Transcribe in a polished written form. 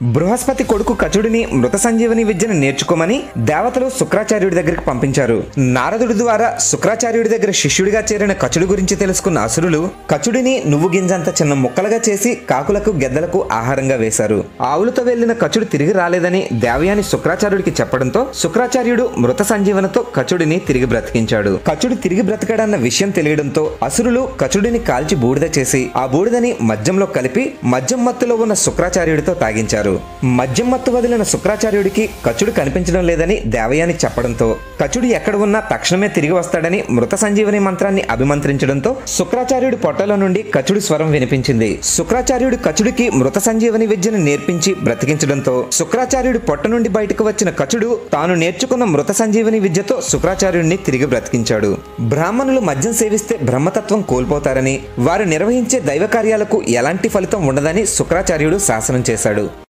బృహస్పతి కొడుకు కచుడిని మృత సంజీవని విద్యను నేర్చుకోమని దేవతలు శుక్రాచార్యుడి దగ్గరికి పంపించారు. నారదుడి ద్వారా శుక్రాచార్యుడి దగ్గర శిష్యుడిగా చేరిన కచుడి గురించి తెలుసుకున్న అసురులు కచుడిని నువ్వు గింజంత చిన్న ముక్కలుగా చేసి కాకులకు గెద్దలకు ఆహారంగా వేశారు. ఆవులతో వెళ్లిన కచుడు తిరిగి రాలేదని దేవయాని శుక్రాచార్యుడికి చెప్పడంతో శుక్రాచార్యుడు మృత సంజీవనతో కచుడిని తిరిగి బ్రతికించాడు. కచుడు తిరిగి బ్రతికాడన్న విషయం తెలియడంతో అసురులు కచుడిని కాల్చి బూడిద చేసి ఆ బూడిదని మద్యంలో కలిపి మద్యం మత్తులో ఉన్న శుక్రాచార్యుడితో తాగించారు. మద్యం మత్తు వదిలిన శుక్రాచార్యుడికి కచుడు కనిపించడం లేదని దేవయాని చెప్పడంతో కచుడు ఎక్కడ ఉన్నా తక్షణమే తిరిగి వస్తాడని మృత సంజీవని మంత్రాన్ని అభిమంత్రించడంతో శుక్రాచార్యుడి పొట్టలో నుండి కచుడి స్వరం వినిపించింది. శుక్రాచార్యుడు కచుడికి మృత సంజీవని విద్యను నేర్పించి బ్రతికించడంతో శుక్రాచార్యుడి పొట్ట నుండి బయటకు వచ్చిన కచుడు తాను నేర్చుకున్న మృత సంజీవని విద్యతో శుక్రాచార్యుడిని తిరిగి బ్రతికించాడు. బ్రాహ్మణులు మద్యం సేవిస్తే బ్రహ్మతత్వం కోల్పోతారని వారు నిర్వహించే దైవ కార్యాలకు ఎలాంటి ఫలితం ఉండదని శుక్రాచార్యుడు శాసనం చేశాడు.